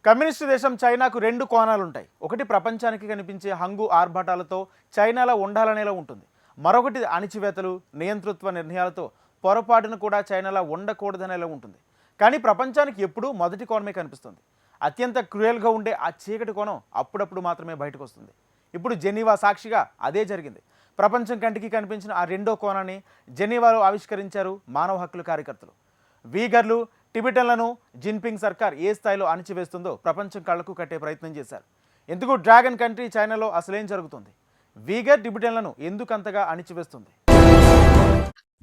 Communist దేశం చైనాకు రెండు కోణాలుంటాయి. ఒకటి ప్రపంచానికి కనిపించే హంగు ఆర్భాటాలతో చైనాలో ఉండాలనేలా ఉంటుంది. మరొకటి అణిచివేతలు, నియంతృత్వ నిర్ణయాలతో పొరపాటును కూడా చైనాలో ఉండకూడదనేలా ఉంటుంది. కానీ ప్రపంచానికి ఎప్పుడూ మొదటి కోణమే కనిపిస్తుంది. అత్యంత క్రూయల్గా ఉండే ఆ చీకటి కోణం అప్పుడప్పుడు మాత్రమే బయటకు వస్తుంది. ఇప్పుడు జెనీవా సాక్షిగా అదే జరిగింది. ప్రపంచం కంటికి కనిపించిన ఆ రెండో కోణాన్ని జెనీవాలో ఆవిష్కరించారు మానవ హక్కుల కార్యకర్తలు. వీగర్లు, టిబెటన్లను జిన్పింగ్ సర్కార్ ఏ స్థాయిలో అణిచివేస్తుందో ప్రపంచం కళ్లకు కట్టే ప్రయత్నం చేశారు. ఎందుకు డ్రాగన్ కంట్రీ చైనాలో అసలేం జరుగుతుంది? వీగర్ టిబెటన్లను ఎందుకంతగా అణిచివేస్తుంది?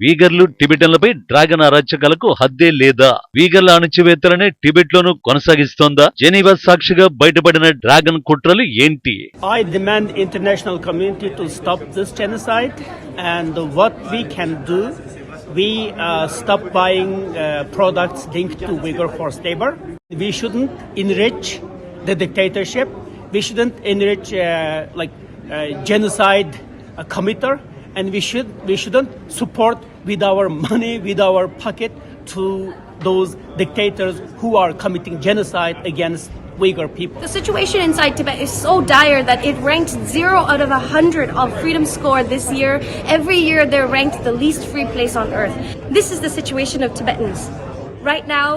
వీగర్లు, టిబెటన్లపై డ్రాగన్ అరాచకాలకు హద్దే లేదా? వీగర్ల అణచివేతలనే టిబెట్ లోనూ కొనసాగిస్తోందా? జెనీవా సాక్షిగా బయటపడిన డ్రాగన్ కుట్రలు ఏంటి? I demand international community to stop this genocide, and what we can do, we stop buying products linked to Uyghur forced labor. We shouldn't enrich the dictatorship. We shouldn't enrich genocide committer. And we shouldn't support with our money, with our pocket, to those dictators who are committing genocide against Uyghur people. The situation inside Tibet is so dire that it ranked 0 out of 100 of Freedom Score this year. Every year they're ranked the least free place on earth. This is the situation of Tibetans. Right now,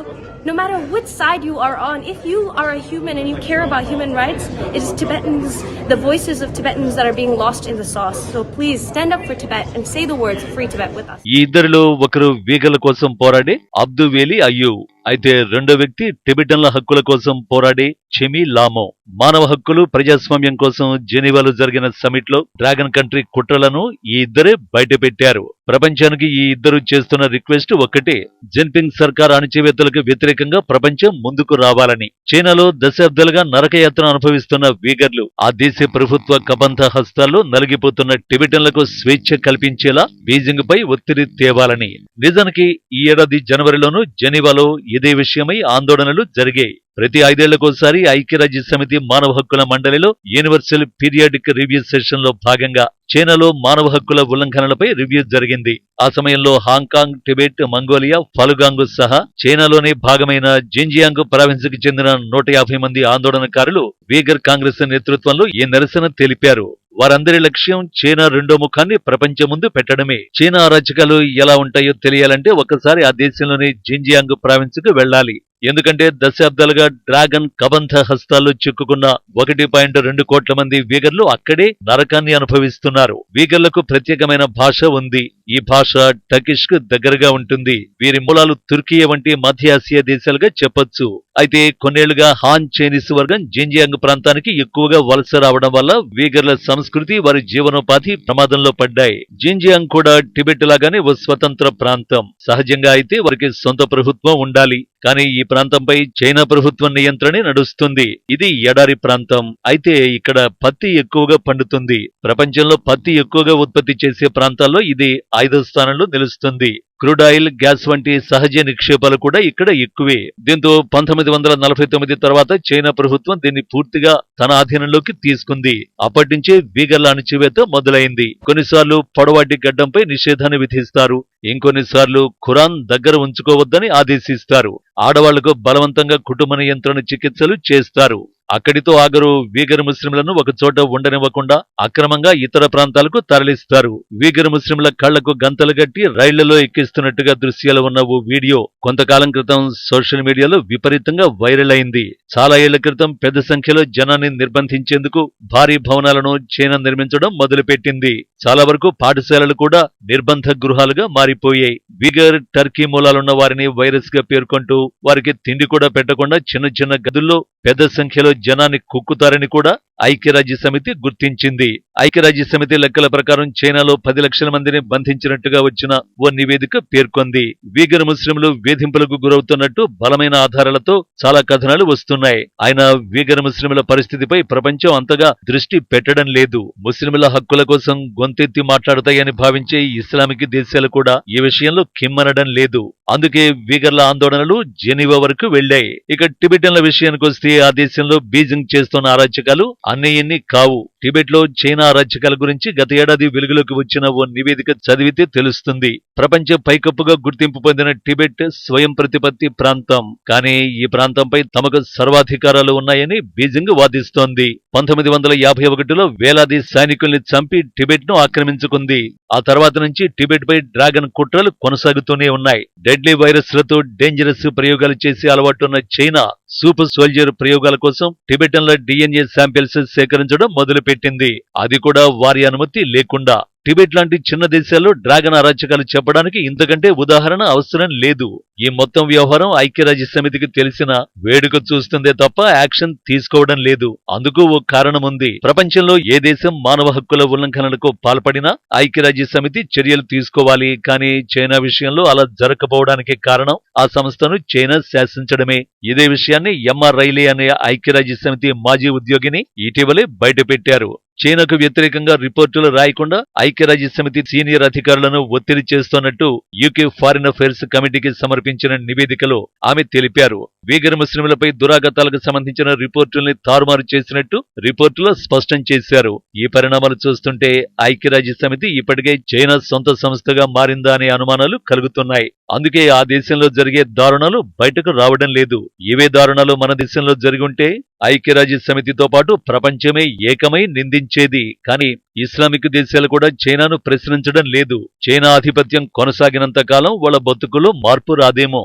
no matter which side you are on, if you are a human and you care about human rights, it is Tibetans, the voices of Tibetans that are being lost in the sauce. So please stand up for Tibet and say the words Free Tibet with us. ఈ ఇద్దరిలో ఒకరు వీగర్ల కోసం పోరాడే అబ్దువేలి are you, అయితే రెండో వ్యక్తి టిబెటన్ల హక్కుల కోసం పోరాడే చెమి లామో. మానవ హక్కులు, ప్రజాస్వామ్యం కోసం జెనీవాలో జరిగిన సమిట్ లో డ్రాగన్ కంట్రీ కుట్రలను ఈ ఇద్దరే బయటపెట్టారు. ప్రపంచానికి ఈ ఇద్దరు చేస్తున్న రిక్వెస్ట్ ఒక్కటే: జిన్పింగ్ సర్కార్ అణచివేతలకు వ్యతిరేకంగా ప్రపంచం ముందుకు రావాలని. చైనాలో దశాబ్దాలుగా నరకయాత్ర అనుభవిస్తున్న వీగర్లు ఆ దేశ ప్రభుత్వ కబంధ హస్తాల్లో నలిగిపోతున్న టిబెటన్లకు స్వేచ్ఛ కల్పించేలా బీజింగ్ పై ఒత్తిడి తేవాలని. నిజానికి ఈ ఏడాది జనవరిలోనూ జెనీవాలో ఇదే విషయమై ఆందోళనలు జరిగాయి. ప్రతి 5 ఏళ్లకోసారి ఐక్యరాజ్య సమితి మానవ హక్కుల మండలిలో యూనివర్సల్ పీరియాడిక్ రివ్యూ సెషన్ లో భాగంగా చైనాలో మానవ హక్కుల ఉల్లంఘనలపై రివ్యూ జరిగింది. ఆ సమయంలో హాంకాంగ్, టిబెట్, మంగోలియా, ఫలుగాంగ్ సహా చైనాలోని భాగమైన జిన్జియాంగ్ ప్రావిన్స్ కి చెందిన 150 మంది ఆందోళనకారులు వీగర్ కాంగ్రెస్ నేతృత్వంలో ఈ నిరసన తెలిపారు. వారందరి లక్ష్యం చైనా రెండో ముఖాన్ని ప్రపంచం ముందు పెట్టడమే. చైనా అరాచకాలు ఎలా ఉంటాయో తెలియాలంటే ఒక్కసారి ఆ దేశంలోని జిన్జియాంగ్ ప్రావిన్స్ కు వెళ్లాలి. ఎందుకంటే దశాబ్దాలుగా డ్రాగన్ కబంధ హస్తాల్లో చిక్కుకున్న 1.2 కోట్ల మంది వీగర్లు అక్కడే నరకాన్ని అనుభవిస్తున్నారు. వీగర్లకు ప్రత్యేకమైన భాష ఉంది. ఈ భాష టర్కిష్ కు దగ్గరగా ఉంటుంది. వీరి మూలాలు తుర్కియా వంటి మధ్య ఆసియా దేశాలుగా చెప్పొచ్చు. అయితే కొన్నేళ్లుగా హాన్ చైనీస్ వర్గం జిన్జియాంగ్ ప్రాంతానికి ఎక్కువగా వలస రావడం వల్ల వీగర్ల సంస్కృతి, వారి జీవనోపాధి ప్రమాదంలో పడ్డాయి. జిన్జియాంగ్ కూడా టిబెట్ లాగానే ఓ స్వతంత్ర ప్రాంతం. సహజంగా అయితే వారికి సొంత ప్రభుత్వం ఉండాలి. కానీ ఈ ప్రాంతంపై చైనా ప్రభుత్వం నియంత్రణే నడుస్తుంది. ఇది ఎడారి ప్రాంతం. అయితే ఇక్కడ పత్తి ఎక్కువగా పండుతుంది. ప్రపంచంలో పత్తి ఎక్కువగా ఉత్పత్తి చేసే ప్రాంతాల్లో ఇది 5వ స్థానంలో నిలుస్తుంది. క్రూడ్ ఆయిల్, గ్యాస్ వంటి సహజ నిక్షేపాలు కూడా ఇక్కడ ఎక్కువే. దీంతో 1949 తర్వాత చైనా ప్రభుత్వం దీన్ని పూర్తిగా తన ఆధీనంలోకి తీసుకుంది. అప్పటి నుంచే వీగర్ల అణచివేత మొదలైంది. కొన్నిసార్లు పొడవాటి గడ్డంపై నిషేధాన్ని విధిస్తారు. ఇంకొన్నిసార్లు ఖురాన్ దగ్గర ఉంచుకోవద్దని ఆదేశిస్తారు. ఆడవాళ్లకు బలవంతంగా కుటుంబ నియంత్రణ చికిత్సలు చేస్తారు. అక్కడితో ఆగరు. వీగర్ ముస్లింలను ఒక చోట ఉండనివ్వకుండా అక్రమంగా ఇతర ప్రాంతాలకు తరలిస్తారు. వీగర్ ముస్లింల కళ్లకు గంతలు గట్టి రైళ్లలో ఎక్కిస్తున్నట్టుగా దృశ్యాలు ఉన్న ఓ వీడియో కొంతకాలం క్రితం సోషల్ మీడియాలో విపరీతంగా వైరల్ అయింది. చాలా ఏళ్ల క్రితం పెద్ద సంఖ్యలో జనాన్ని నిర్బంధించేందుకు భారీ భవనాలను చైనా నిర్మించడం మొదలుపెట్టింది. చాలా వరకు పాఠశాలలు కూడా నిర్బంధ గృహాలుగా మారిపోయాయి. వీగర్, టర్కీ మూలాలున్న వారిని వైరస్ గా పేర్కొంటూ వారికి తిండి కూడా పెట్టకుండా చిన్న చిన్న గదుల్లో పెద్ద సంఖ్యలో జనాన్ని కుక్కుతారని కూడా ఐక్యరాజ్య సమితి గుర్తించింది. ఐక్యరాజ్య సమితి లెక్కల ప్రకారం చైనాలో 10 లక్షల మందిని బంధించినట్టుగా వచ్చిన ఓ నివేదిక పేర్కొంది. వీగర్ ముస్లింలు వేధింపులకు గురవుతున్నట్టు బలమైన ఆధారాలతో చాలా కథనాలు వస్తున్నాయి. ఆయన వీగర్ ముస్లింల పరిస్థితిపై ప్రపంచం అంతగా దృష్టి పెట్టడం లేదు. ముస్లింల హక్కుల కోసం గొంతెత్తి మాట్లాడతాయని భావించే ఇస్లామిక్ దేశాలు కూడా ఈ విషయంలో కిమ్మనడం లేదు. అందుకే వీగర్ల ఆందోళనలు జెనీవా వరకు వెళ్లాయి. ఇక టిబెటన్ల విషయానికి వస్తే ఆ దేశంలో బీజింగ్ చేస్తున్న అరాచకాలు అన్ని ఇన్ని కావు. టిబెట్ లో చైనా అరాచకాల గురించి గత ఏడాది వెలుగులోకి వచ్చిన ఓ నివేదిక చదివితే తెలుస్తుంది. ప్రపంచ పైకప్పుగా గుర్తింపు పొందిన టిబెట్ స్వయం ప్రతిపత్తి ప్రాంతం. కానీ ఈ ప్రాంతంపై తమకు సర్వాధికారాలు ఉన్నాయని బీజింగ్ వాదిస్తోంది. 1951లో వేలాది సైనికుల్ని చంపి టిబెట్ ను ఆక్రమించుకుంది. ఆ తర్వాత నుంచి టిబెట్ పై డ్రాగన్ కుట్రలు కొనసాగుతూనే ఉన్నాయి. డెడ్లీ వైరస్లతో డేంజరస్ ప్రయోగాలు చేసే అలవాటున్న చైనా సూపర్ సోల్జర్ ప్రయోగాల కోసం టిబెటన్ల DNA శాంపిల్స్ సేకరించడం మొదలుపెట్టింది. అది కూడా వారి అనుమతి లేకుండా. టిబెట్ లాంటి చిన్న దేశాల్లో డ్రాగన్ అరాచకాలు చెప్పడానికి ఇంతకంటే ఉదాహరణ అవసరం లేదు. ఈ మొత్తం వ్యవహారం ఐక్యరాజ్యసమితికి తెలిసిన వేడుక చూస్తుందే తప్ప యాక్షన్ తీసుకోవడం లేదు. అందుకు ఓ కారణం ఉంది. ప్రపంచంలో ఏ దేశం మానవ హక్కుల ఉల్లంఘనలకు పాల్పడినా ఐక్యరాజ్యసమితి చర్యలు తీసుకోవాలి. కానీ చైనా విషయంలో అలా జరగకపోవడానికి కారణం ఆ సంస్థను చైనా శాసించడమే. ఇదే విషయాన్ని MR రైలీ అనే ఐక్యరాజ్యసమితి మాజీ ఉద్యోగిని ఇటీవలే బయటపెట్టారు. చైనాకు వ్యతిరేకంగా రిపోర్టులు రాయకుండా ఐక్యరాజ్యసమితి సీనియర్ అధికారులను ఒత్తిడి చేస్తున్నట్టు యూకే ఫారిన్ అఫైర్స్ కమిటీకి సమర్పించిన నివేదికలో ఆమె తెలిపారు. వీగర్ ముస్లింలపై దురాగతాలకు సంబంధించిన రిపోర్టుల్ని తారుమారు చేసినట్టు రిపోర్టులో స్పష్టం చేశారు. ఈ పరిణామాలు చూస్తుంటే ఐక్యరాజ్యసమితి ఇప్పటికే చైనా సొంత సంస్థగా మారిందా అనే అనుమానాలు కలుగుతున్నాయి. అందుకే ఆ దేశంలో జరిగే దారుణాలు బయటకు రావడం లేదు. ఇవే దారుణాలు మన దేశంలో జరిగుంటే ఐక్యరాజ్యసమితితో పాటు ప్రపంచమే ఏకమై నిందించేది. కానీ ఇస్లామిక్ దేశాలు కూడా చైనాను ప్రశ్నించడం లేదు. చైనా ఆధిపత్యం కొనసాగినంత కాలం వాళ్ళ బతుకులో మార్పు రాదేమో.